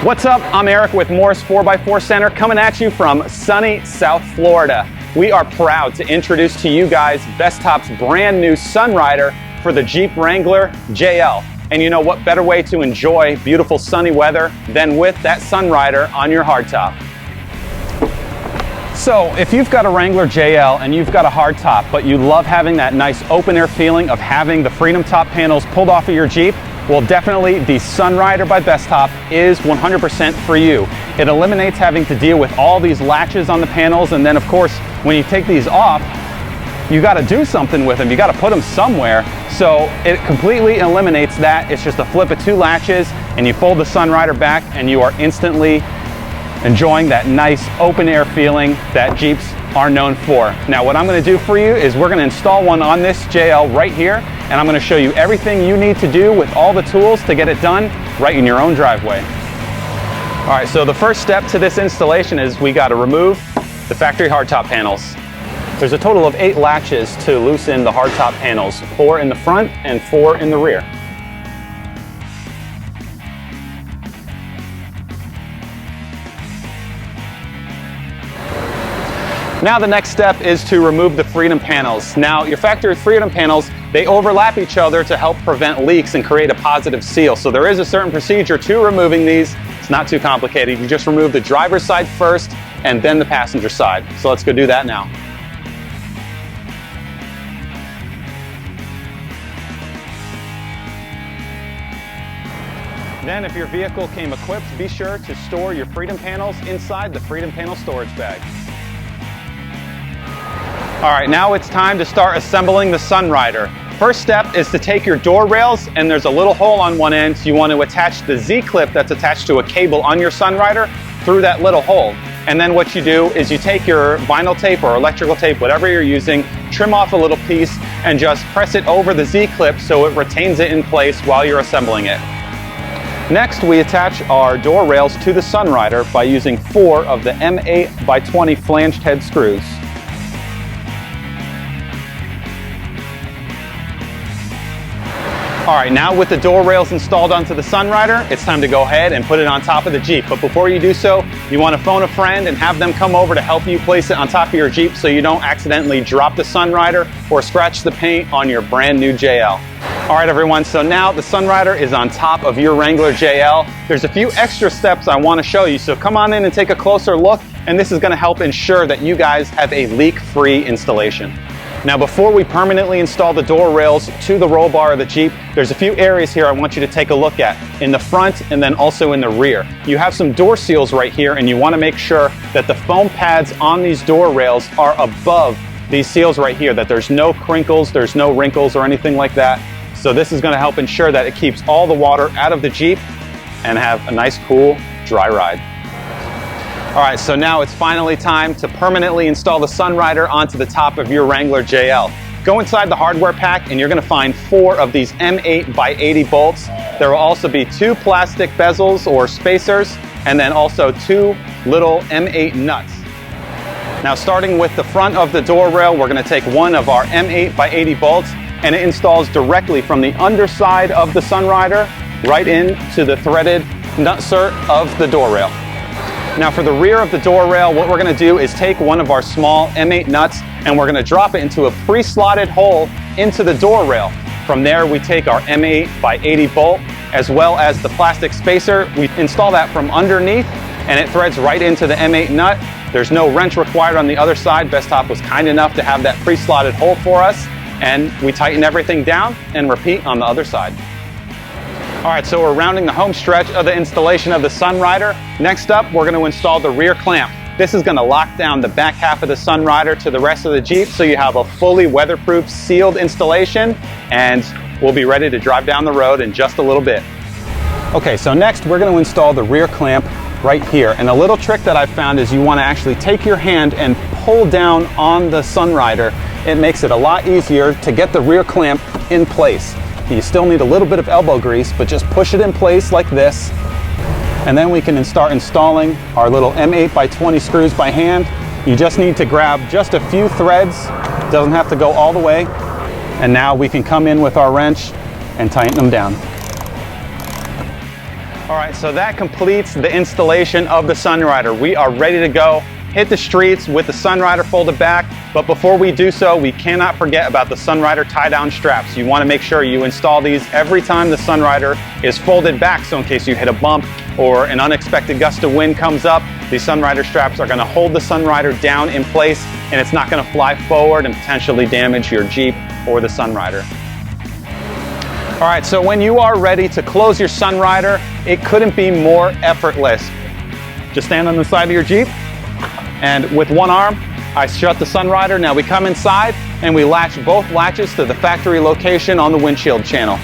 What's up? I'm Eric with Morris 4x4 Center coming at you from sunny South Florida. We are proud to introduce to you guys BESTOP's brand new Sunrider for the Jeep Wrangler JL. And you know what better way to enjoy beautiful sunny weather than with that Sunrider on your hardtop. So if you've got a Wrangler JL and you've got a hardtop, but you love having that nice open air feeling of having the Freedom Top panels pulled off of your Jeep, well, definitely the Sunrider by BESTOP is 100% for you. It eliminates having to deal with all these latches on the panels, and then of course, when you take these off, you got to do something with them. You got to put them somewhere. So it completely eliminates that. It's just a flip of two latches, and you fold the Sunrider back, and you are instantly enjoying that nice open air feeling that Jeeps are known for. Now, what I'm going to do for you is we're going to install one on this JL right here, and I'm going to show you everything you need to do with all the tools to get it done right in your own driveway. All right, so the first step to this installation is we got to remove the factory hardtop panels. There's a total of 8 latches to loosen the hardtop panels, 4 in the front and 4 in the rear. Now the next step is to remove the Freedom panels. Now your factory Freedom panels, they overlap each other to help prevent leaks and create a positive seal. So there is a certain procedure to removing these. It's not too complicated. You just remove the driver's side first and then the passenger side. So let's go do that now. Then if your vehicle came equipped, be sure to store your Freedom panels inside the Freedom panel storage bag. All right, now it's time to start assembling the Sunrider. First step is to take your door rails, and there's a little hole on one end. So you want to attach the Z-clip that's attached to a cable on your Sunrider through that little hole. And then what you do is you take your vinyl tape or electrical tape, whatever you're using, trim off a little piece and just press it over the Z-clip so it retains it in place while you're assembling it. Next, we attach our door rails to the Sunrider by using 4 of the M8x20 flanged head screws. All right, now with the door rails installed onto the Sunrider, it's time to go ahead and put it on top of the Jeep. But before you do so, you want to phone a friend and have them come over to help you place it on top of your Jeep so you don't accidentally drop the Sunrider or scratch the paint on your brand new JL. All right, everyone, so now the Sunrider is on top of your Wrangler JL. There's a few extra steps I want to show you, so come on in and take a closer look, and this is going to help ensure that you guys have a leak-free installation. Now, before we permanently install the door rails to the roll bar of the Jeep, there's a few areas here I want you to take a look at, in the front and then also in the rear. You have some door seals right here, and you want to make sure that the foam pads on these door rails are above these seals right here, that there's no crinkles, there's no wrinkles or anything like that. So this is going to help ensure that it keeps all the water out of the Jeep and have a nice, cool, dry ride. All right, so now it's finally time to permanently install the Sunrider onto the top of your Wrangler JL. Go inside the hardware pack and you're going to find 4 of these M8x80 bolts. There will also be 2 plastic bezels or spacers, and then also 2 little M8 nuts. Now, starting with the front of the door rail, we're going to take one of our M8x80 bolts, and it installs directly from the underside of the Sunrider right into the threaded nutsert of the door rail. Now for the rear of the door rail, what we're going to do is take one of our small M8 nuts and we're going to drop it into a pre-slotted hole into the door rail. From there, we take our M8x80 bolt as well as the plastic spacer. We install that from underneath and it threads right into the M8 nut. There's no wrench required on the other side. BESTOP was kind enough to have that pre-slotted hole for us, and we tighten everything down and repeat on the other side. All right, so we're rounding the home stretch of the installation of the Sunrider. Next up, we're going to install the rear clamp. This is going to lock down the back half of the Sunrider to the rest of the Jeep, so you have a fully weatherproof, sealed installation, and we'll be ready to drive down the road in just a little bit. Okay, so next we're going to install the rear clamp right here. And a little trick that I found is you want to actually take your hand and pull down on the Sunrider. It makes it a lot easier to get the rear clamp in place. You still need a little bit of elbow grease, but just push it in place like this. And then we can start installing our little M8x20 screws by hand. You just need to grab just a few threads. Doesn't have to go all the way. And now we can come in with our wrench and tighten them down. All right, so that completes the installation of the Sunrider. We are ready to go hit the streets with the Sunrider folded back, but before we do so, we cannot forget about the Sunrider tie-down straps. You want to make sure you install these every time the Sunrider is folded back, so in case you hit a bump or an unexpected gust of wind comes up, these Sunrider straps are going to hold the Sunrider down in place, and it's not going to fly forward and potentially damage your Jeep or the Sunrider. All right, so when you are ready to close your Sunrider, it couldn't be more effortless. Just stand on the side of your Jeep, and with one arm, I shut the Sunrider. Now we come inside and we latch both latches to the factory location on the windshield channel.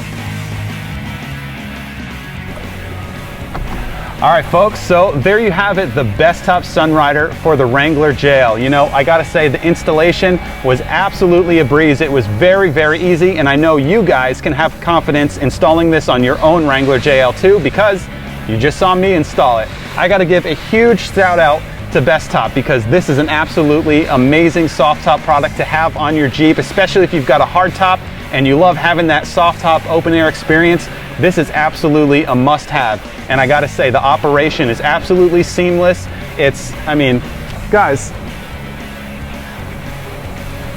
All right, folks, so there you have it, the BESTOP Sunrider for the Wrangler JL. You know, I gotta say the installation was absolutely a breeze. It was very, very easy, and I know you guys can have confidence installing this on your own Wrangler JL too, because you just saw me install it. I gotta give a huge shout out to BESTOP, because this is an absolutely amazing soft top product to have on your Jeep, especially if you've got a hard top and you love having that soft top open air experience. This is absolutely a must have. And I gotta say, the operation is absolutely seamless. I mean, guys,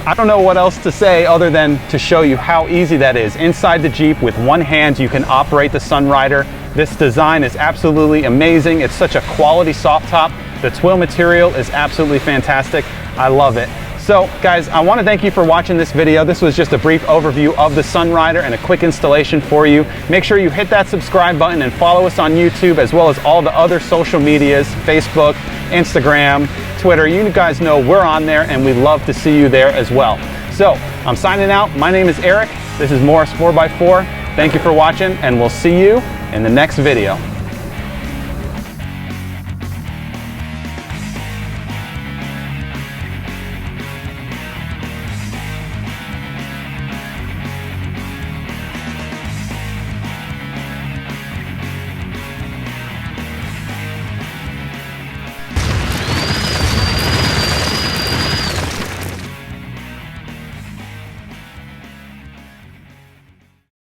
I don't know what else to say other than to show you how easy that is. Inside the Jeep, with one hand, you can operate the Sunrider. This design is absolutely amazing. It's such a quality soft top. The twill material is absolutely fantastic. I love it. So guys, I want to thank you for watching this video. This was just a brief overview of the Sunrider and a quick installation for you. Make sure you hit that subscribe button and follow us on YouTube, as well as all the other social medias, Facebook, Instagram, Twitter. You guys know we're on there, and we'd love to see you there as well. So I'm signing out. My name is Eric. This is Morris 4x4. Thank you for watching, and we'll see you in the next video.